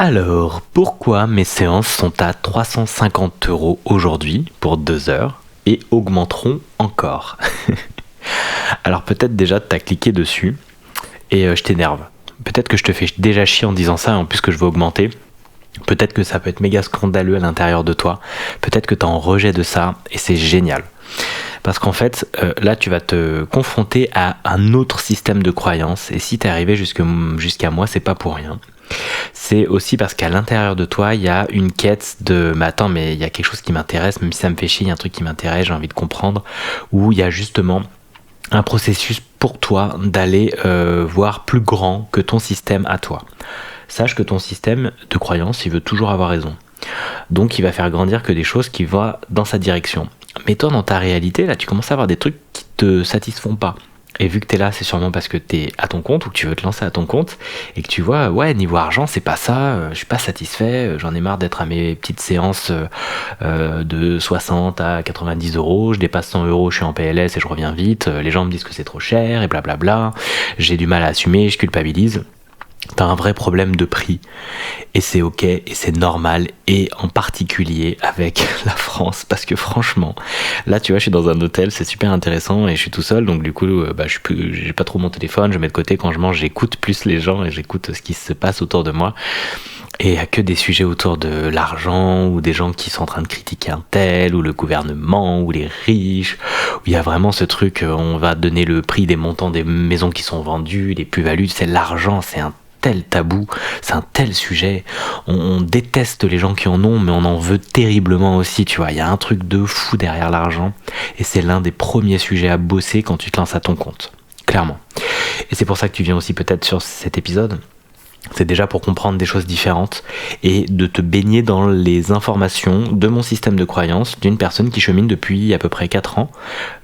Alors, pourquoi mes séances sont à 350 € aujourd'hui pour 2 heures et augmenteront encore? Alors peut-être déjà t'as cliqué dessus et je t'énerve. Peut-être que je te fais déjà chier en disant ça et en plus que je veux augmenter. Peut-être que ça peut être méga scandaleux à l'intérieur de toi. Peut-être que t'es en rejet de ça et c'est génial. Parce qu'en fait, là, tu vas te confronter à un autre système de croyance. Et si t'es arrivé jusqu'à moi, c'est pas pour rien. C'est aussi parce qu'à l'intérieur de toi, il y a une quête de mais attends, mais il y a quelque chose qui m'intéresse, même si ça me fait chier, il y a un truc qui m'intéresse, j'ai envie de comprendre. Où il y a justement un processus pour toi d'aller voir plus grand que ton système à toi. Sache que ton système de croyance, il veut toujours avoir raison. Donc il va faire grandir que des choses qui vont dans sa direction. Mais toi, dans ta réalité, là, tu commences à avoir des trucs qui te satisfont pas. Et vu que tu es là, c'est sûrement parce que tu es à ton compte ou que tu veux te lancer à ton compte et que tu vois, ouais, niveau argent, c'est pas ça, je suis pas satisfait, j'en ai marre d'être à mes petites séances de 60 à 90 €, je dépasse 100 €, je suis en PLS et je reviens vite, les gens me disent que c'est trop cher et blablabla, j'ai du mal à assumer, je culpabilise. T'as un vrai problème de prix et c'est ok et c'est normal et en particulier avec la France parce que franchement là tu vois je suis dans un hôtel, c'est super intéressant et je suis tout seul donc du coup j'ai pas trop mon téléphone, je mets de côté, quand je mange j'écoute plus les gens et j'écoute ce qui se passe autour de moi. Et il n'y a que des sujets autour de l'argent, ou des gens qui sont en train de critiquer un tel, ou le gouvernement, ou les riches, où il y a vraiment ce truc, on va donner le prix des montants des maisons qui sont vendues, les plus-values, c'est l'argent, c'est un tel tabou, c'est un tel sujet, on déteste les gens qui en ont, mais on en veut terriblement aussi, tu vois, il y a un truc de fou derrière l'argent, et c'est l'un des premiers sujets à bosser quand tu te lances à ton compte, clairement. Et c'est pour ça que tu viens aussi peut-être sur cet épisode. C'est déjà pour comprendre des choses différentes et de te baigner dans les informations de mon système de croyance d'une personne qui chemine depuis à peu près 4 ans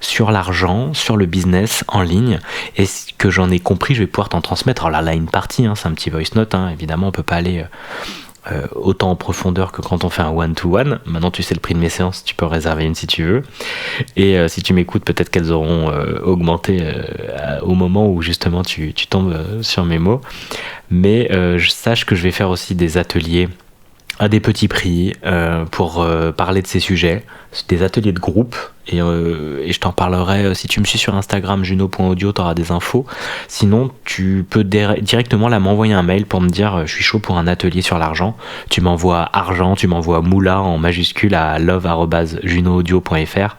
sur l'argent, sur le business en ligne, et ce que j'en ai compris, je vais pouvoir t'en transmettre. Alors là, une partie, c'est un petit voice note, évidemment on peut pas aller autant en profondeur que quand on fait un one-to-one. Maintenant tu sais le prix de mes séances, tu peux en réserver une si tu veux. Et si tu m'écoutes, peut-être qu'elles auront augmenté au moment où justement tu tombes sur mes mots. Mais sache que je vais faire aussi des ateliers à des petits prix pour parler de ces sujets, des ateliers de groupe. Et je t'en parlerai, si tu me suis sur Instagram, juno.audio, tu auras des infos. Sinon, tu peux directement là m'envoyer un mail pour me dire je suis chaud pour un atelier sur l'argent. Tu m'envoies argent, tu m'envoies moula en majuscule à love@junoaudio.fr.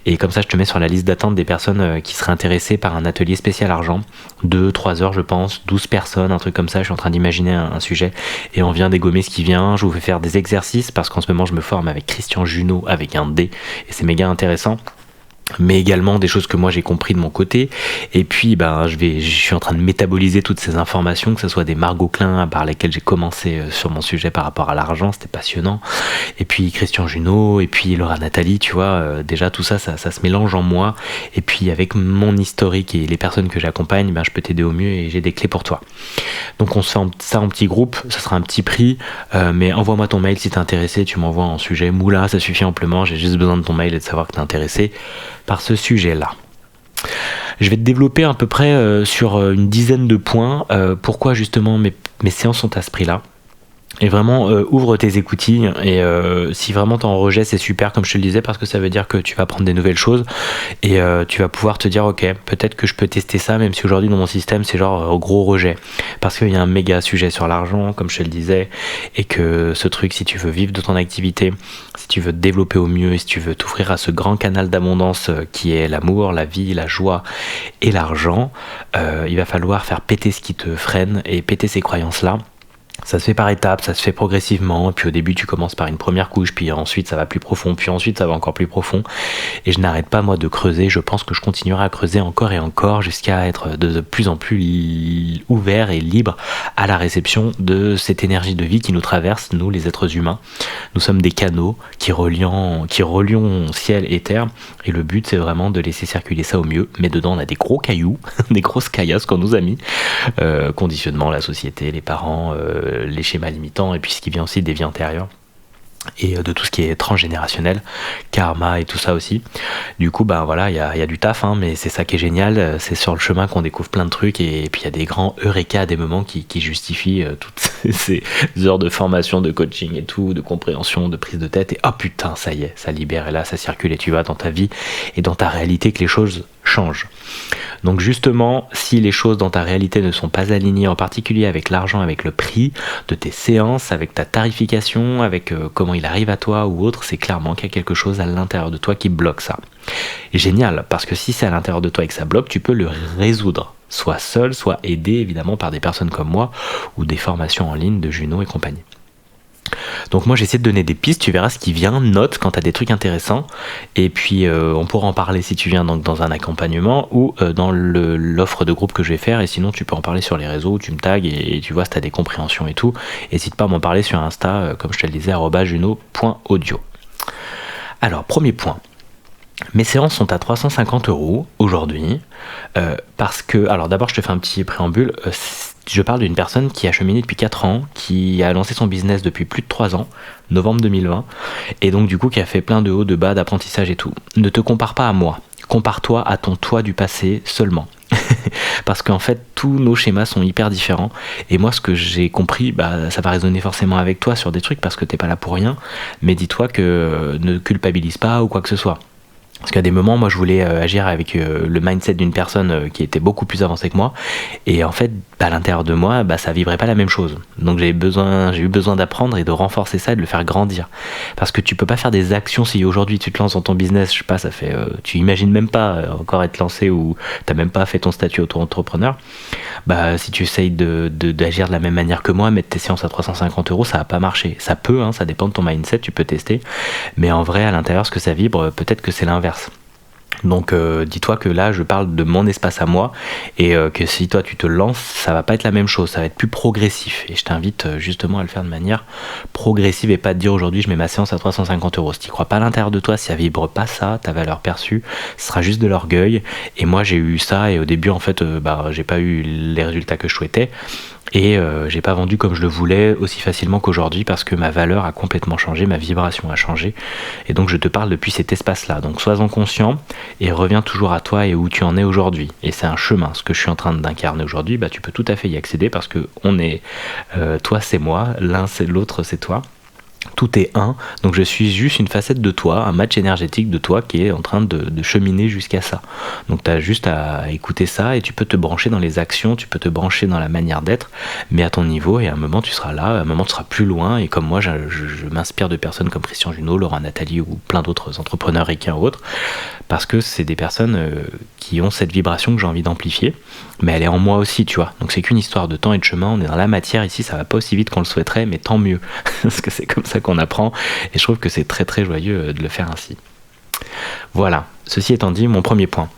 Et comme ça, je te mets sur la liste d'attente des personnes qui seraient intéressées par un atelier spécial argent. 2-3 heures, je pense, 12 personnes, un truc comme ça. Je suis en train d'imaginer un sujet. Et on vient dégommer ce qui vient. Je vous fais faire des exercices parce qu'en ce moment, je me forme avec Christian Junot avec un D. Et c'est méga intéressant. Mais également des choses que moi j'ai compris de mon côté, et puis je suis en train de métaboliser toutes ces informations, que ce soit des Margot Klein par lesquelles j'ai commencé sur mon sujet par rapport à l'argent, c'était passionnant, et puis Christian Junot, et puis Laura Nathalie, tu vois, déjà tout ça se mélange en moi, et puis avec mon historique et les personnes que j'accompagne, je peux t'aider au mieux et j'ai des clés pour toi. Donc on se fait ça en petit groupe, ça sera un petit prix, mais envoie-moi ton mail si t'es intéressé, tu m'envoies en sujet moula, ça suffit amplement, j'ai juste besoin de ton mail et de savoir que t'es intéressé par ce sujet-là. Je vais te développer à peu près sur une dizaine de points pourquoi justement mes séances sont à ce prix-là. Et vraiment ouvre tes écoutilles et si vraiment t'es en rejet, c'est super comme je te le disais, parce que ça veut dire que tu vas prendre des nouvelles choses et tu vas pouvoir te dire ok, peut-être que je peux tester ça, même si aujourd'hui dans mon système c'est genre gros rejet, parce qu'il y a un méga sujet sur l'argent comme je te le disais, et que ce truc, si tu veux vivre de ton activité, si tu veux te développer au mieux et si tu veux t'ouvrir à ce grand canal d'abondance qui est l'amour, la vie, la joie et l'argent, il va falloir faire péter ce qui te freine et péter ces croyances là. Ça se fait par étapes, ça se fait progressivement, puis au début tu commences par une première couche, puis ensuite ça va plus profond, puis ensuite ça va encore plus profond, et je n'arrête pas moi de creuser, je pense que je continuerai à creuser encore et encore jusqu'à être de plus en plus ouvert et libre à la réception de cette énergie de vie qui nous traverse, nous les êtres humains. Nous sommes des canaux qui relions ciel et terre, et le but c'est vraiment de laisser circuler ça au mieux, mais dedans on a des gros cailloux, des grosses caillasses qu'on nous a mis, conditionnement, la société, les parents, les schémas limitants, et puis ce qui vient aussi des vies antérieures et de tout ce qui est transgénérationnel, karma et tout ça aussi. Du coup voilà, il y a du taf, mais c'est ça qui est génial, c'est sur le chemin qu'on découvre plein de trucs, et puis il y a des grands eureka à des moments qui justifient Ces heures de formation, de coaching et tout, de compréhension, de prise de tête, et oh putain, ça y est, ça libère, et là ça circule, et tu vas dans ta vie et dans ta réalité que les choses changent. Donc justement, si les choses dans ta réalité ne sont pas alignées, en particulier avec l'argent, avec le prix de tes séances, avec ta tarification, avec comment il arrive à toi ou autre, c'est clairement qu'il y a quelque chose à l'intérieur de toi qui bloque ça. Et génial, parce que si c'est à l'intérieur de toi et que ça bloque, tu peux le résoudre. Soit seul, soit aidé évidemment par des personnes comme moi ou des formations en ligne de Juno et compagnie. Donc moi j'essaie de donner des pistes, tu verras ce qui vient, note quand tu as des trucs intéressants, et puis on pourra en parler si tu viens donc dans un accompagnement ou dans l'offre de groupe que je vais faire, et sinon tu peux en parler sur les réseaux, où tu me tags et tu vois si tu as des compréhensions et tout. N'hésite pas à m'en parler sur Insta, comme je te le disais, @juno.audio. Alors premier point. Mes séances sont à 350 € aujourd'hui, parce que, alors d'abord je te fais un petit préambule, je parle d'une personne qui a cheminé depuis 4 ans, qui a lancé son business depuis plus de 3 ans, novembre 2020, et donc du coup qui a fait plein de hauts, de bas, d'apprentissage et tout. Ne te compare pas à moi, compare-toi à ton toi du passé seulement. Parce qu'en fait tous nos schémas sont hyper différents, et moi ce que j'ai compris, ça va résonner forcément avec toi sur des trucs parce que t'es pas là pour rien, mais dis-toi que ne culpabilise pas ou quoi que ce soit. Parce qu'à des moments, moi, je voulais agir avec le mindset d'une personne qui était beaucoup plus avancée que moi. Et en fait, à l'intérieur de moi, ça vibrait pas la même chose. Donc j'ai eu besoin d'apprendre et de renforcer ça et de le faire grandir. Parce que tu peux pas faire des actions si aujourd'hui tu te lances dans ton business, je sais pas, ça fait, tu imagines même pas encore être lancé ou t'as même pas fait ton statut auto-entrepreneur. Si tu essayes d'agir de la même manière que moi, mettre tes séances à 350 €, ça va pas marcher. Ça peut, ça dépend de ton mindset, tu peux tester. Mais en vrai, à l'intérieur, ce que ça vibre, peut-être que c'est l'inverse. Donc dis-toi que là je parle de mon espace à moi, et que si toi tu te lances, ça va pas être la même chose, ça va être plus progressif, et je t'invite justement à le faire de manière progressive et pas te dire aujourd'hui je mets ma séance à 350 €. Si tu crois pas à l'intérieur de toi, si ça vibre pas ça, ta valeur perçue, ce sera juste de l'orgueil. Et moi j'ai eu ça, et au début en fait j'ai pas eu les résultats que je souhaitais, et j'ai pas vendu comme je le voulais aussi facilement qu'aujourd'hui, parce que ma valeur a complètement changé, ma vibration a changé, et donc je te parle depuis cet espace là. Donc sois-en conscient et reviens toujours à toi et où tu en es aujourd'hui, et c'est un chemin. Ce que je suis en train d'incarner aujourd'hui, tu peux tout à fait y accéder, parce que on est toi c'est moi, l'un c'est l'autre c'est toi. Tout est un, donc je suis juste une facette de toi, un match énergétique de toi qui est en train de cheminer jusqu'à ça. Donc tu as juste à écouter ça, et tu peux te brancher dans les actions, tu peux te brancher dans la manière d'être, mais à ton niveau, et à un moment tu seras là, à un moment tu seras plus loin. Et comme moi, je m'inspire de personnes comme Christian Junot, Laurent Nathalie ou plein d'autres entrepreneurs ricains ou autres, parce que c'est des personnes qui ont cette vibration que j'ai envie d'amplifier, mais elle est en moi aussi, tu vois. Donc c'est qu'une histoire de temps et de chemin, on est dans la matière ici, ça va pas aussi vite qu'on le souhaiterait, mais tant mieux, parce que c'est comme ça qu'on apprend, et je trouve que c'est très très joyeux de le faire ainsi. Voilà, ceci étant dit, mon premier point.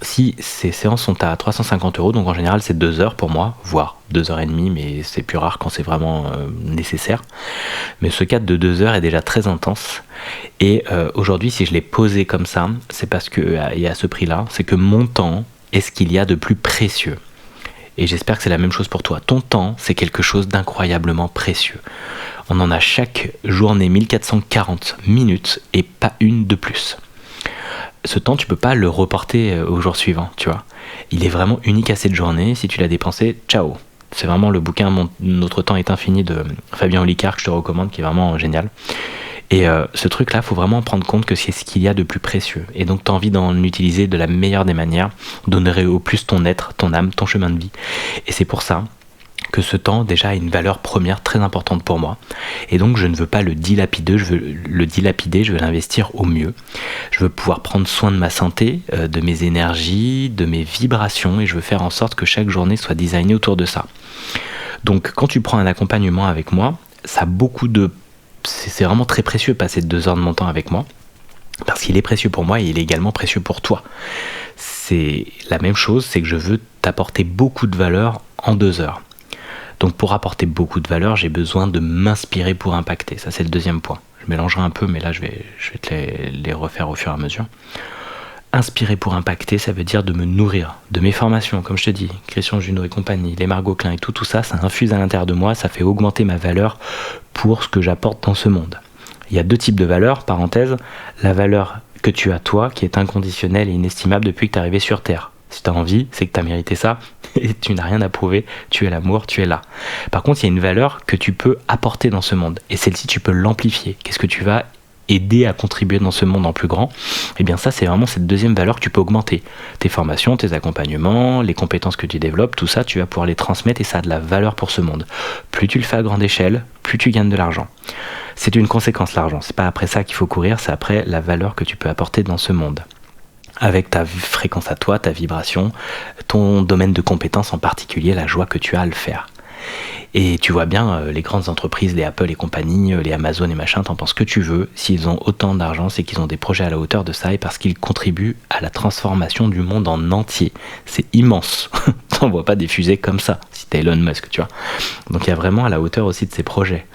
Si ces séances sont à 350 €, donc en général c'est 2 heures pour moi, voire 2 heures et demie, mais c'est plus rare quand c'est vraiment nécessaire. Mais ce cadre de 2 heures est déjà très intense. Et aujourd'hui, si je l'ai posé comme ça, c'est parce que, et à ce prix-là, c'est que mon temps est ce qu'il y a de plus précieux. Et j'espère que c'est la même chose pour toi. Ton temps, c'est quelque chose d'incroyablement précieux. On en a chaque journée 1440 minutes et pas une de plus. Ce temps, tu peux pas le reporter au jour suivant, tu vois. Il est vraiment unique à cette journée. Si tu l'as dépensé, ciao. C'est vraiment le bouquin Notre temps est infini de Fabien Olicard que je te recommande, qui est vraiment génial. Et ce truc-là, il faut vraiment prendre compte que c'est ce qu'il y a de plus précieux. Et donc, tu as envie d'en utiliser de la meilleure des manières, d'honorer au plus ton être, ton âme, ton chemin de vie. Et c'est pour ça que ce temps déjà a une valeur première très importante pour moi, et donc je ne veux pas le dilapider, je veux l'investir au mieux. Je veux pouvoir prendre soin de ma santé, de mes énergies, de mes vibrations, et je veux faire en sorte que chaque journée soit designée autour de ça. Donc quand tu prends un accompagnement avec moi, ça a c'est vraiment très précieux passer 2 heures de mon temps avec moi, parce qu'il est précieux pour moi et il est également précieux pour toi. C'est la même chose, c'est que je veux t'apporter beaucoup de valeur en 2 heures. Donc pour apporter beaucoup de valeur, j'ai besoin de m'inspirer pour impacter. Ça, c'est le deuxième point. Je mélangerai un peu, mais là, je vais te les refaire au fur et à mesure. Inspirer pour impacter, ça veut dire de me nourrir de mes formations, comme je te dis, Christian Junot et compagnie, les Margot Klein et tout ça, ça infuse à l'intérieur de moi, ça fait augmenter ma valeur pour ce que j'apporte dans ce monde. Il y a 2 types de valeurs, parenthèse, la valeur que tu as toi, qui est inconditionnelle et inestimable depuis que tu es arrivé sur Terre. Si tu as envie, c'est que tu as mérité ça et tu n'as rien à prouver, tu es l'amour, tu es là. Par contre, il y a une valeur que tu peux apporter dans ce monde et celle-ci, tu peux l'amplifier. Qu'est-ce que tu vas aider à contribuer dans ce monde en plus grand? Et bien ça, c'est vraiment cette deuxième valeur que tu peux augmenter. Tes formations, tes accompagnements, les compétences que tu développes, tout ça, tu vas pouvoir les transmettre et ça a de la valeur pour ce monde. Plus tu le fais à grande échelle, plus tu gagnes de l'argent. C'est une conséquence, l'argent. C'est pas après ça qu'il faut courir, c'est après la valeur que tu peux apporter dans ce monde. Avec ta fréquence à toi, ta vibration, ton domaine de compétences en particulier, la joie que tu as à le faire. Et tu vois bien, les grandes entreprises, les Apple et compagnie, les Amazon et machin, t'en penses que tu veux. S'ils ont autant d'argent, c'est qu'ils ont des projets à la hauteur de ça et parce qu'ils contribuent à la transformation du monde en entier. C'est immense. T'en vois pas des fusées comme ça, si t'es Elon Musk, tu vois. Donc il y a vraiment à la hauteur aussi de ces projets.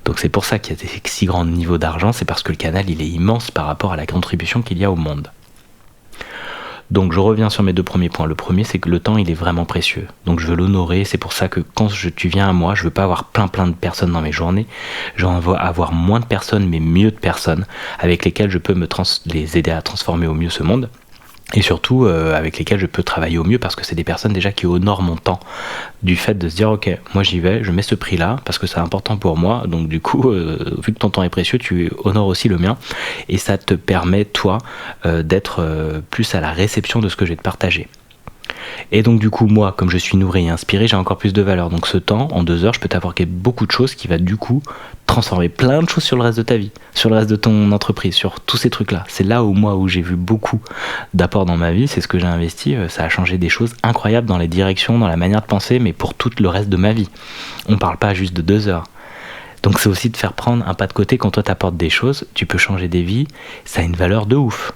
Donc c'est pour ça qu'il y a des si grands niveaux d'argent, c'est parce que le canal, il est immense par rapport à la contribution qu'il y a au monde. Donc je reviens sur mes deux premiers points. Le premier, c'est que le temps, il est vraiment précieux. Donc je veux l'honorer. C'est pour ça que quand tu viens à moi, je veux pas avoir plein de personnes dans mes journées. Je veux avoir moins de personnes, mais mieux de personnes avec lesquelles je peux les aider à transformer au mieux ce monde. Et surtout avec lesquels je peux travailler au mieux parce que c'est des personnes déjà qui honorent mon temps du fait de se dire ok, moi j'y vais, je mets ce prix là parce que c'est important pour moi, donc du coup vu que ton temps est précieux, tu honores aussi le mien et ça te permet toi d'être plus à la réception de ce que je vais te partager. Et donc du coup moi, comme je suis nourri et inspiré, j'ai encore plus de valeur. Donc ce temps, en 2 heures, je peux t'apporter beaucoup de choses qui va du coup transformer plein de choses sur le reste de ta vie, sur le reste de ton entreprise, sur tous ces trucs-là. C'est là où j'ai vu beaucoup d'apports dans ma vie, c'est ce que j'ai investi, ça a changé des choses incroyables dans les directions, dans la manière de penser, mais pour tout le reste de ma vie. On parle pas juste de 2 heures. Donc c'est aussi de faire prendre un pas de côté quand toi t'apportes des choses, tu peux changer des vies, ça a une valeur de ouf.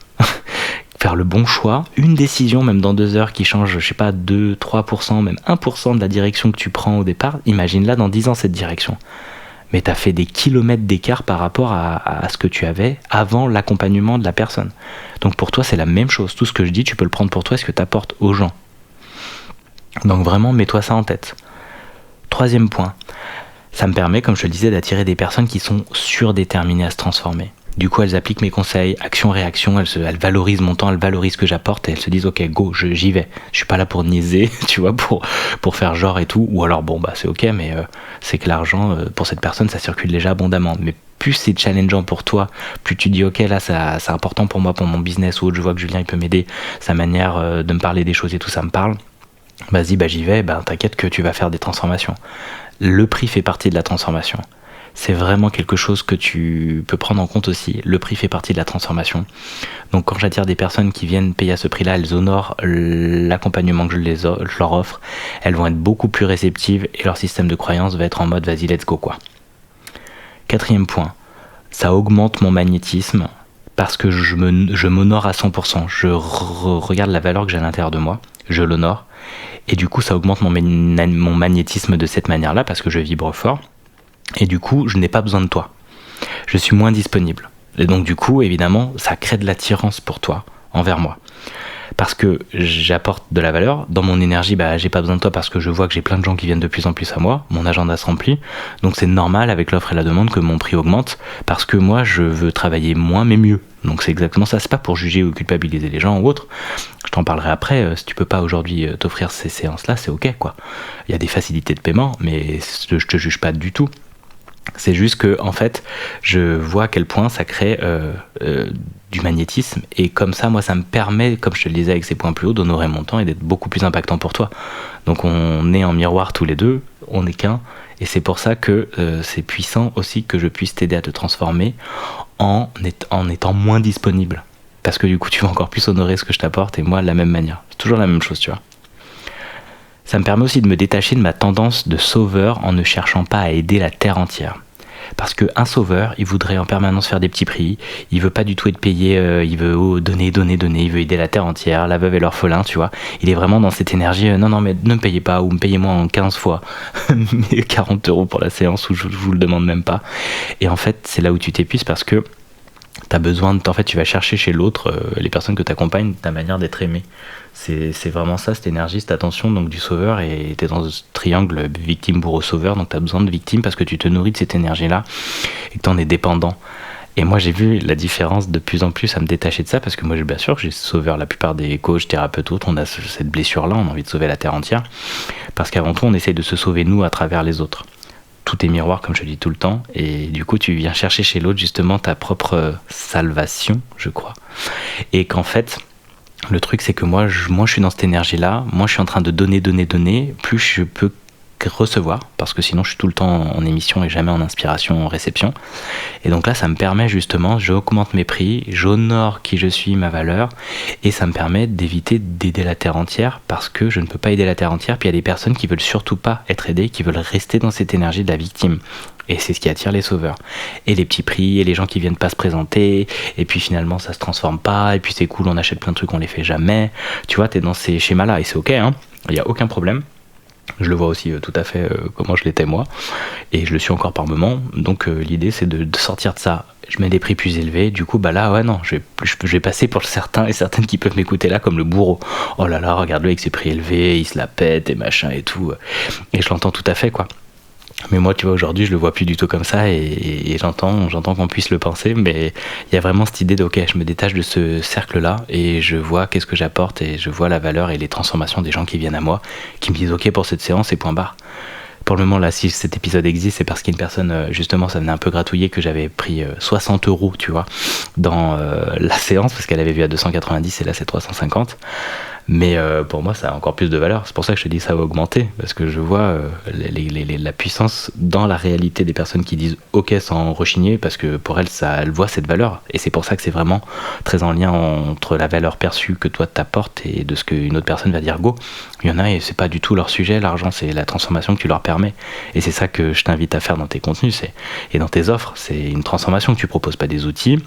Faire le bon choix, une décision même dans 2 heures qui change, je sais pas, 2, 3%, même 1% de la direction que tu prends au départ, imagine-la dans 10 ans cette direction. Mais tu as fait des kilomètres d'écart par rapport à ce que tu avais avant l'accompagnement de la personne. Donc pour toi c'est la même chose, tout ce que je dis tu peux le prendre pour toi, ce que tu apportes aux gens. Donc vraiment mets-toi ça en tête. Troisième point, ça me permet, comme je te le disais, d'attirer des personnes qui sont surdéterminées à se transformer. Du coup, elles appliquent mes conseils, action-réaction, elles valorisent mon temps, elles valorisent ce que j'apporte et elles se disent ok, go, j'y vais. Je suis pas là pour niaiser, tu vois, pour faire genre et tout. Ou alors bon, bah c'est ok, mais c'est que l'argent, pour cette personne, ça circule déjà abondamment. Mais plus c'est challengeant pour toi, plus tu dis ok, là c'est important pour moi, pour mon business ou autre, je vois que Julien il peut m'aider, sa manière de me parler des choses et tout, ça me parle. Vas-y, bah j'y vais, bah t'inquiète que tu vas faire des transformations. Le prix fait partie de la transformation. C'est vraiment quelque chose que tu peux prendre en compte aussi. Le prix fait partie de la transformation. Donc quand j'attire des personnes qui viennent payer à ce prix-là, elles honorent l'accompagnement que je leur offre. Elles vont être beaucoup plus réceptives et leur système de croyance va être en mode vas-y, let's go quoi. Quatrième point, ça augmente mon magnétisme parce que je m'honore à 100%. Je regarde la valeur que j'ai à l'intérieur de moi, je l'honore. Et du coup, ça augmente mon magnétisme de cette manière-là parce que je vibre fort. Et du coup, je n'ai pas besoin de toi. Je suis moins disponible. Et donc du coup, évidemment, ça crée de l'attirance pour toi, envers moi. Parce que j'apporte de la valeur. Dans mon énergie, bah, j'ai pas besoin de toi parce que je vois que j'ai plein de gens qui viennent de plus en plus à moi. Mon agenda se remplit. Donc c'est normal avec l'offre et la demande que mon prix augmente. Parce que moi, je veux travailler moins mais mieux. Donc c'est exactement ça. C'est pas pour juger ou culpabiliser les gens ou autre. Je t'en parlerai après. Si tu peux pas aujourd'hui t'offrir ces séances-là, c'est ok quoi. Il y a des facilités de paiement, mais je te juge pas du tout. C'est juste que en fait, je vois à quel point ça crée du magnétisme et comme ça, moi, ça me permet, comme je te le disais avec ces points plus hauts, d'honorer mon temps et d'être beaucoup plus impactant pour toi. Donc on est en miroir tous les deux, on n'est qu'un, et c'est pour ça que c'est puissant aussi que je puisse t'aider à te transformer en étant moins disponible. Parce que du coup, tu vas encore plus honorer ce que je t'apporte et moi de la même manière. C'est toujours la même chose, tu vois. Ça me permet aussi de me détacher de ma tendance de sauveur en ne cherchant pas à aider la terre entière. Parce qu'un sauveur, il voudrait en permanence faire des petits prix, il veut pas du tout être payé, il veut donner, il veut aider la terre entière, la veuve et l'orphelin, tu vois. Il est vraiment dans cette énergie, non mais ne me payez pas, ou me payez-moi en 15 fois, mais 40 € pour la séance, ou je vous le demande même pas. Et en fait, c'est là où tu t'épuises parce que t'as besoin de... En fait, tu vas chercher chez l'autre, les personnes que t'accompagnes, ta manière d'être aimé. C'est vraiment ça, cette énergie, cette attention donc du sauveur, et t'es dans ce triangle victime, bourreau, sauveur, donc t'as besoin de victime parce que tu te nourris de cette énergie-là et que t'en es dépendant. Et moi, j'ai vu la différence de plus en plus à me détacher de ça, parce que moi, bien sûr, j'ai sauvé la plupart des coachs, thérapeutes, autres, on a cette blessure-là, on a envie de sauver la Terre entière, parce qu'avant tout, on essaye de se sauver nous à travers les autres. Tout est miroir, comme je dis tout le temps, et du coup, tu viens chercher chez l'autre justement ta propre salvation, je crois. Et qu'en fait, le truc, c'est que moi, je suis dans cette énergie-là, moi, je suis en train de donner, plus je peux recevoir, parce que sinon je suis tout le temps en émission et jamais en inspiration, en réception. Et donc là, ça me permet justement, j'augmente mes prix, j'honore qui je suis, ma valeur, et ça me permet d'éviter d'aider la Terre entière, parce que je ne peux pas aider la Terre entière, puis il y a des personnes qui veulent surtout pas être aidées, qui veulent rester dans cette énergie de la victime. Et c'est ce qui attire les sauveurs. Et les petits prix, et les gens qui viennent pas se présenter, et puis finalement ça se transforme pas, et puis c'est cool, on achète plein de trucs, on les fait jamais. Tu vois, t'es dans ces schémas-là, et c'est ok, hein, il n'y a aucun problème. Je le vois aussi tout à fait comment je l'étais moi, et je le suis encore par moment. Donc l'idée c'est de sortir de ça. Je mets des prix plus élevés, du coup bah là ouais non, je vais passer pour certains et certaines qui peuvent m'écouter là comme le bourreau. Oh là là, regarde-le avec ses prix élevés, il se la pète et machin et tout. Et je l'entends tout à fait quoi. Mais moi, tu vois, aujourd'hui, je le vois plus du tout comme ça, et j'entends qu'on puisse le penser, mais il y a vraiment cette idée de, ok, je me détache de ce cercle-là, et je vois qu'est-ce que j'apporte, et je vois la valeur et les transformations des gens qui viennent à moi, qui me disent, ok, pour cette séance, et point barre. Pour le moment, là, si cet épisode existe, c'est parce qu'il y a une personne, justement, ça venait un peu gratouiller, que j'avais pris 60 €, tu vois, dans la séance, parce qu'elle avait vu à 290, et là, c'est 350. Mais pour moi, ça a encore plus de valeur. C'est pour ça que je te dis que ça va augmenter, parce que je vois la puissance dans la réalité des personnes qui disent ok sans rechigner, parce que pour elles, elles voient cette valeur. Et c'est pour ça que c'est vraiment très en lien entre la valeur perçue que toi t'apportes et de ce qu'une autre personne va dire go. Il y en a et c'est pas du tout leur sujet, l'argent, c'est la transformation que tu leur permets. Et c'est ça que je t'invite à faire dans tes contenus et dans tes offres. C'est une transformation que tu proposes, pas des outils.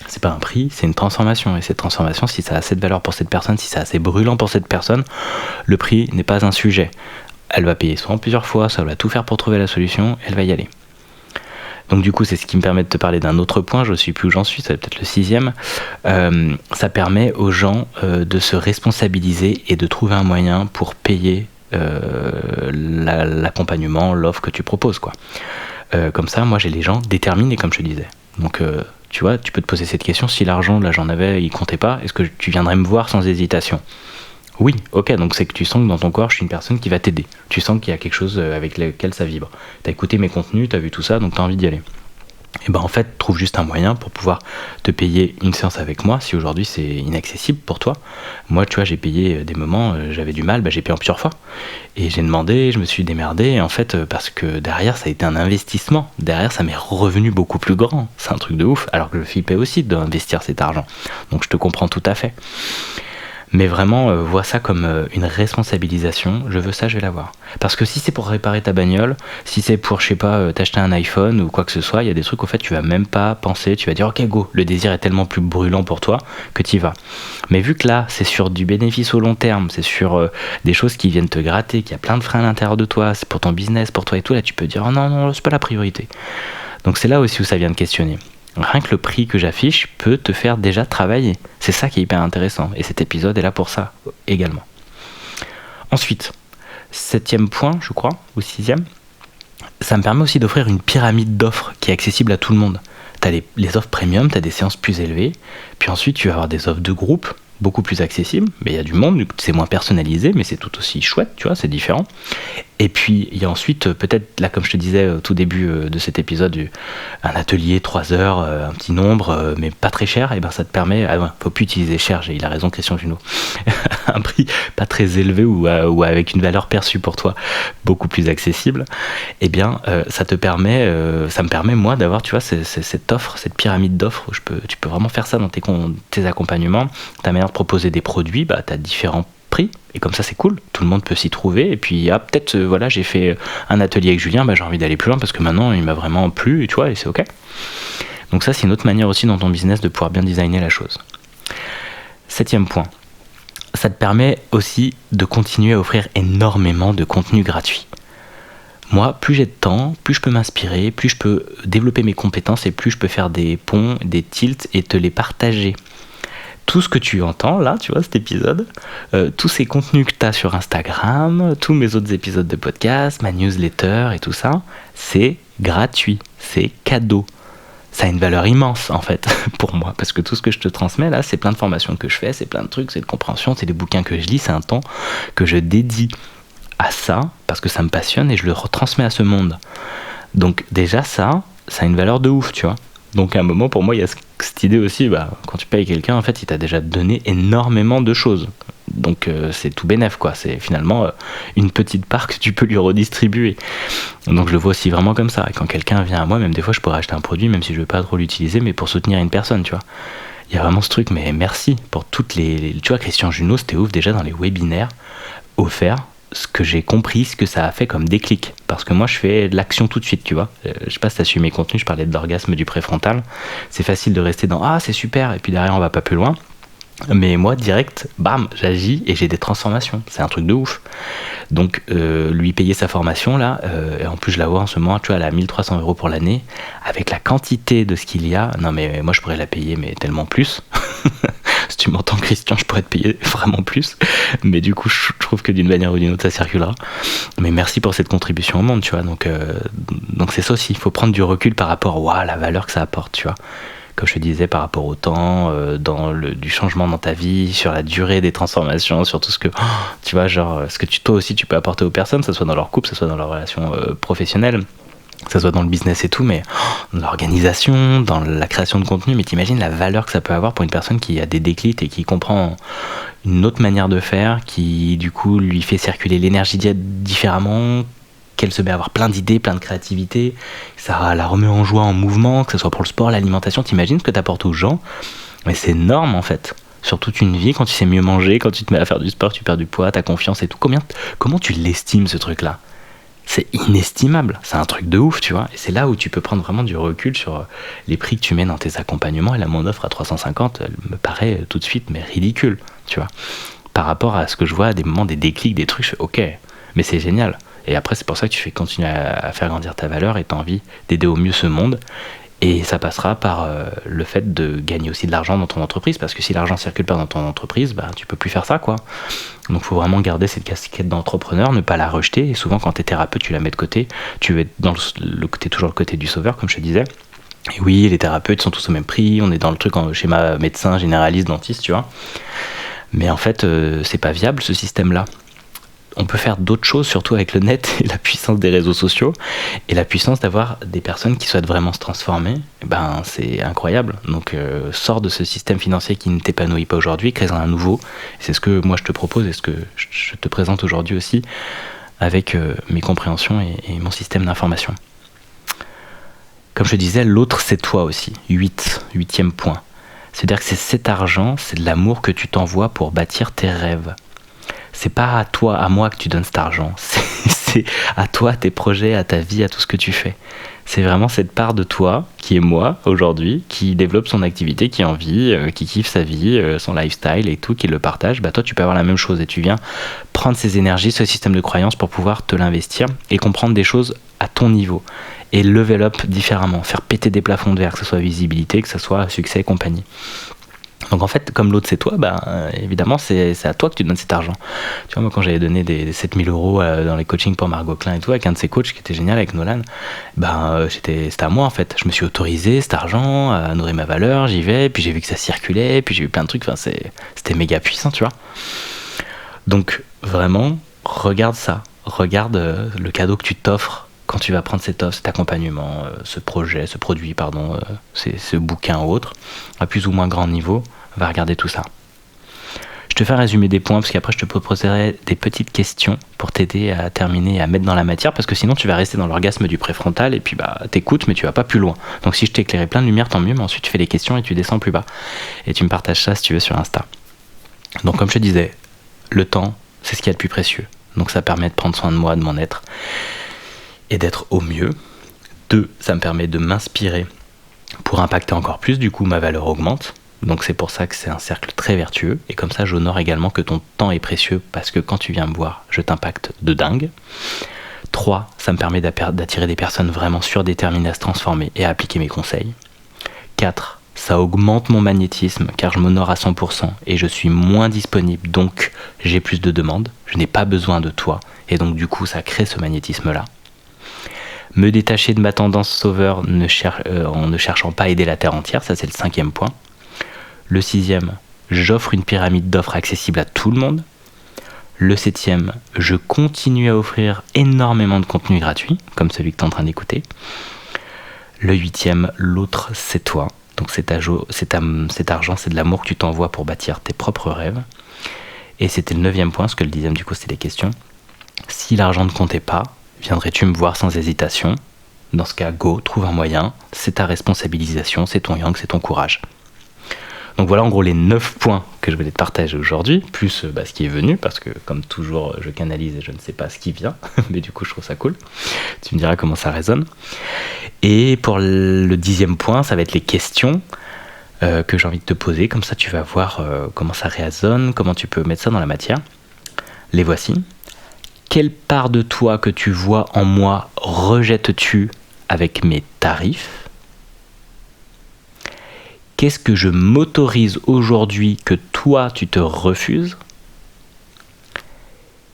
C'est pas un prix, c'est une transformation. Et cette transformation, si ça a assez de valeur pour cette personne, si c'est assez brûlant pour cette personne, le prix n'est pas un sujet. Elle va payer soit en plusieurs fois, ça va tout faire pour trouver la solution, elle va y aller. Donc du coup, c'est ce qui me permet de te parler d'un autre point, je ne sais plus où j'en suis, c'est peut-être le 6e. Ça permet aux gens de se responsabiliser et de trouver un moyen pour payer l'accompagnement, l'offre que tu proposes, quoi. Comme ça, moi j'ai les gens déterminés, comme je te disais. Donc tu vois, tu peux te poser cette question, si l'argent, là j'en avais, il comptait pas, est-ce que tu viendrais me voir sans hésitation ? Oui, ok, donc c'est que tu sens que dans ton corps, je suis une personne qui va t'aider. Tu sens qu'il y a quelque chose avec lequel ça vibre. T'as écouté mes contenus, t'as vu tout ça, donc t'as envie d'y aller. Et ben en fait, trouve juste un moyen pour pouvoir te payer une séance avec moi, si aujourd'hui c'est inaccessible pour toi. Moi, tu vois, j'ai payé des moments, j'avais du mal, j'ai payé en plusieurs fois. Et j'ai demandé, je me suis démerdé, et en fait, parce que derrière, ça a été un investissement. Derrière, ça m'est revenu beaucoup plus grand. C'est un truc de ouf, alors que je flippais aussi d'investir cet argent. Donc je te comprends tout à fait. Mais vraiment, vois ça comme une responsabilisation. Je veux ça, je vais l'avoir. Parce que si c'est pour réparer ta bagnole, si c'est pour, je sais pas, t'acheter un iPhone ou quoi que ce soit, il y a des trucs au fait tu vas même pas penser, tu vas dire ok go, le désir est tellement plus brûlant pour toi que t'y vas. Mais vu que là, c'est sur du bénéfice au long terme, c'est sur des choses qui viennent te gratter, qu'il y a plein de freins à l'intérieur de toi, c'est pour ton business, pour toi et tout, là tu peux dire oh non, c'est pas la priorité. Donc c'est là aussi où ça vient de questionner. Rien que le prix que j'affiche peut te faire déjà travailler. C'est ça qui est hyper intéressant. Et cet épisode est là pour ça également. Ensuite, 7e point, je crois, ou 6e, ça me permet aussi d'offrir une pyramide d'offres qui est accessible à tout le monde. Tu as les offres premium, tu as des séances plus élevées, puis ensuite tu vas avoir des offres de groupe, beaucoup plus accessibles, mais il y a du monde, c'est moins personnalisé, mais c'est tout aussi chouette, tu vois, c'est différent. Et puis il y a ensuite peut-être, là comme je te disais au tout début de cet épisode, un atelier 3 heures, un petit nombre, mais pas très cher, et ben ça te permet, faut plus utiliser cher, il a raison Christian Junot, un prix pas très élevé ou avec une valeur perçue pour toi beaucoup plus accessible, et bien ça te permet, ça me permet moi d'avoir, tu vois, cette offre, cette pyramide d'offres, où tu peux vraiment faire ça dans tes accompagnements, ta manière de proposer des produits, tu as différents prix, et comme ça c'est cool, tout le monde peut s'y trouver, et puis peut-être voilà, j'ai fait un atelier avec Julien, j'ai envie d'aller plus loin parce que maintenant il m'a vraiment plu, tu vois, et c'est ok. Donc ça c'est une autre manière aussi dans ton business de pouvoir bien designer la chose. 7e point, ça te permet aussi de continuer à offrir énormément de contenu gratuit. Moi, plus j'ai de temps, plus je peux m'inspirer, plus je peux développer mes compétences et plus je peux faire des ponts, des tilts et te les partager. Tout ce que tu entends là, tu vois, cet épisode, tous ces contenus que tu as sur Instagram, tous mes autres épisodes de podcast, ma newsletter et tout ça, c'est gratuit, c'est cadeau. ça a une valeur immense en fait pour moi, parce que tout ce que je te transmets là, c'est plein de formations que je fais, c'est plein de trucs, c'est de compréhension, c'est des bouquins que je lis, c'est un temps que je dédie à ça, parce que ça me passionne et je le retransmets à ce monde. Donc déjà ça a une valeur de ouf, tu vois. Donc à un moment, pour moi, il y a cette idée aussi, quand tu payes quelqu'un, en fait, il t'a déjà donné énormément de choses. Donc c'est tout bénef, quoi. C'est finalement une petite part que tu peux lui redistribuer. Donc je le vois aussi vraiment comme ça. Et quand quelqu'un vient à moi, même des fois, je pourrais acheter un produit, même si je ne veux pas trop l'utiliser, mais pour soutenir une personne, tu vois. Il y a vraiment ce truc, mais merci pour toutes les... Tu vois, Christian Junot, c'était ouf déjà dans les webinaires offerts. Ce que j'ai compris, ce que ça a fait comme déclic. Parce que moi, je fais de l'action tout de suite, tu vois. Je sais pas si t'as suivi mes contenus, je parlais de l'orgasme du préfrontal. C'est facile de rester dans « Ah, c'est super !» et puis derrière, on va pas plus loin. Mais moi, direct, bam, j'agis et j'ai des transformations. C'est un truc de ouf. Donc, lui payer sa formation, là, et en plus, je la vois en ce moment, tu vois, elle a 1300 € pour l'année. Avec la quantité de ce qu'il y a, non, mais moi, je pourrais la payer, mais tellement plus. Si tu m'entends, Christian, je pourrais te payer vraiment plus. Mais du coup, je trouve que d'une manière ou d'une autre, ça circulera. Mais merci pour cette contribution au monde, tu vois. Donc c'est ça aussi. Il faut prendre du recul par rapport à la valeur que ça apporte, tu vois. Comme je te disais, par rapport au temps, du changement dans ta vie, sur la durée des transformations, sur tout ce que, tu vois, genre, ce que toi aussi, tu peux apporter aux personnes, que ce soit dans leur couple, que ce soit dans leur relation professionnelle, que ce soit dans le business et tout, mais dans l'organisation, dans la création de contenu. Mais t'imagines la valeur que ça peut avoir pour une personne qui a des déclics et qui comprend une autre manière de faire, qui du coup lui fait circuler l'énergie différemment, qu'elle se met à avoir plein d'idées, plein de créativité, ça la remet en joie, en mouvement, que ce soit pour le sport, l'alimentation. T'imagines ce que t'apportes aux gens? Mais c'est énorme en fait. Sur toute une vie, quand tu sais mieux manger, quand tu te mets à faire du sport, tu perds du poids, ta confiance et tout. Comment tu l'estimes ce truc-là? C'est inestimable, c'est un truc de ouf, tu vois. Et c'est là où tu peux prendre vraiment du recul sur les prix que tu mets dans tes accompagnements. Et là, mon offre à 350, elle me paraît tout de suite mais ridicule, tu vois. Par rapport à ce que je vois à des moments, des déclics, des trucs, je fais ok, mais c'est génial. Et après, c'est pour ça que tu fais continuer à faire grandir ta valeur et tu as envie d'aider au mieux ce monde. Et ça passera par le fait de gagner aussi de l'argent dans ton entreprise, parce que si l'argent circule pas dans ton entreprise, tu peux plus faire ça, quoi. Donc il faut vraiment garder cette casquette d'entrepreneur, ne pas la rejeter. Et souvent quand tu es thérapeute, tu la mets de côté. Tu veux être dans toujours le côté du sauveur, comme je te disais. Et oui, les thérapeutes sont tous au même prix, on est dans le truc en schéma médecin, généraliste, dentiste, tu vois. Mais en fait, c'est pas viable ce système-là. On peut faire d'autres choses, surtout avec le net et la puissance des réseaux sociaux et la puissance d'avoir des personnes qui souhaitent vraiment se transformer. C'est incroyable. Donc sors de ce système financier qui ne t'épanouit pas aujourd'hui, crée-en un nouveau. C'est ce que moi je te propose et ce que je te présente aujourd'hui aussi avec mes compréhensions et mon système d'information. Comme je te disais, l'autre c'est toi aussi. Huitième point. C'est-à-dire que c'est cet argent, c'est de l'amour que tu t'envoies pour bâtir tes rêves. C'est pas à toi, à moi que tu donnes cet argent. C'est à toi, à tes projets, à ta vie, à tout ce que tu fais. C'est vraiment cette part de toi, qui est moi, aujourd'hui, qui développe son activité, qui a envie, qui kiffe sa vie, son lifestyle et tout, qui le partage. Toi, tu peux avoir la même chose et tu viens prendre ces énergies, ce système de croyance pour pouvoir te l'investir et comprendre des choses à ton niveau. Et level up différemment, faire péter des plafonds de verre, que ce soit visibilité, que ce soit succès et compagnie. Donc en fait, comme l'autre c'est toi, évidemment c'est à toi que tu donnes cet argent. Tu vois, moi quand j'avais donné des 7000 € dans les coachings pour Margot Klein et tout, avec un de ses coachs qui était génial, avec Nolan, c'était à moi en fait. Je me suis autorisé cet argent à nourrir ma valeur, j'y vais, puis j'ai vu que ça circulait, puis j'ai vu plein de trucs, c'était méga puissant, tu vois. Donc vraiment, regarde ça, regarde le cadeau que tu t'offres quand tu vas prendre cette offre, cet accompagnement, ce produit, ce bouquin ou autre, à plus ou moins grand niveau, va regarder tout ça. Je te fais un résumé des points, parce qu'après je te proposerai des petites questions pour t'aider à terminer et à mettre dans la matière, parce que sinon tu vas rester dans l'orgasme du préfrontal, et puis t'écoutes, mais tu vas pas plus loin. Donc si je t'ai éclairé plein de lumière, tant mieux, mais ensuite tu fais les questions et tu descends plus bas. Et tu me partages ça si tu veux sur Insta. Donc comme je te disais, le temps, c'est ce qu'il y a de plus précieux. Donc ça permet de prendre soin de moi, de mon être, et d'être au mieux. 2, ça me permet de m'inspirer pour impacter encore plus, du coup ma valeur augmente. Donc c'est pour ça que c'est un cercle très vertueux, et comme ça j'honore également que ton temps est précieux, parce que quand tu viens me voir, je t'impacte de dingue. 3, ça me permet d'attirer des personnes vraiment surdéterminées à se transformer et à appliquer mes conseils. 4, ça augmente mon magnétisme, car je m'honore à 100% et je suis moins disponible, donc j'ai plus de demandes, je n'ai pas besoin de toi, et donc du coup ça crée ce magnétisme là. Me détacher de ma tendance sauveur en ne cherchant pas à aider la Terre entière, ça c'est le 5e point. Le 6e, j'offre une pyramide d'offres accessible à tout le monde. Le 7e, je continue à offrir énormément de contenu gratuit, comme celui que tu es en train d'écouter. Le 8e, l'autre c'est toi. Donc cet argent, c'est de l'amour que tu t'envoies pour bâtir tes propres rêves. Et c'était le 9e point, parce que le 10e du coup c'était les questions. Si l'argent ne comptait pas, viendrais-tu me voir sans hésitation ? Dans ce cas, go, trouve un moyen, c'est ta responsabilisation, c'est ton yang, c'est ton courage. Donc voilà en gros les 9 points que je voulais te partager aujourd'hui, plus ce qui est venu, parce que comme toujours je canalise et je ne sais pas ce qui vient, mais du coup je trouve ça cool. Tu me diras comment ça résonne. Et pour le 10e point, ça va être les questions que j'ai envie de te poser, comme ça tu vas voir comment ça résonne, comment tu peux mettre ça dans la matière. Les voici. Quelle part de toi que tu vois en moi rejettes-tu avec mes tarifs ? Qu'est-ce que je m'autorise aujourd'hui que toi tu te refuses ?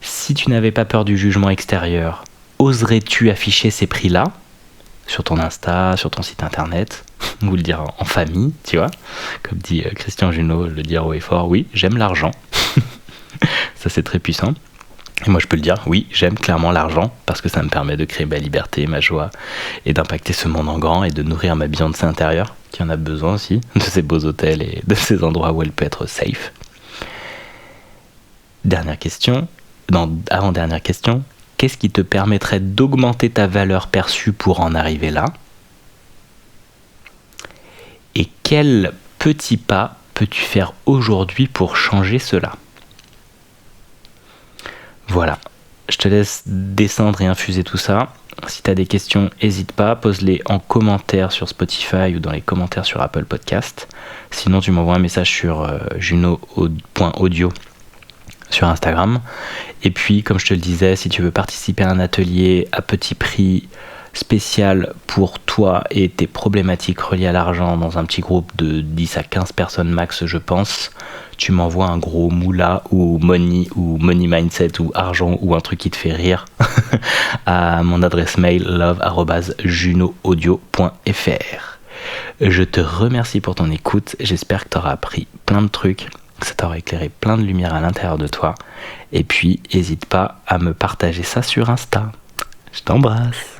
Si tu n'avais pas peur du jugement extérieur, oserais-tu afficher ces prix-là sur ton Insta, sur ton site internet, ou le dire en famille, tu vois ? Comme dit Christian Junot, le dire haut et fort, oui, j'aime l'argent. Ça c'est très puissant. Et moi je peux le dire, oui, j'aime clairement l'argent parce que ça me permet de créer ma liberté, ma joie et d'impacter ce monde en grand et de nourrir ma Beyoncé intérieure qui en a besoin aussi, de ces beaux hôtels et de ces endroits où elle peut être safe. Avant-dernière question, qu'est-ce qui te permettrait d'augmenter ta valeur perçue pour en arriver là ? Et quel petit pas peux-tu faire aujourd'hui pour changer cela ? Voilà, je te laisse descendre et infuser tout ça. Si tu as des questions, n'hésite pas, pose-les en commentaire sur Spotify ou dans les commentaires sur Apple Podcast. Sinon, tu m'envoies un message sur juno.audio sur Instagram. Et puis, comme je te le disais, si tu veux participer à un atelier à petit prix spécial pour toi et tes problématiques reliées à l'argent dans un petit groupe de 10 à 15 personnes max, je pense, tu m'envoies un gros moula ou money mindset ou argent ou un truc qui te fait rire à mon adresse mail love@junoaudio.fr. Je te remercie pour ton écoute, j'espère que tu auras appris plein de trucs, que ça t'aura éclairé plein de lumière à l'intérieur de toi, et puis n'hésite pas à me partager ça sur Insta. Je t'embrasse.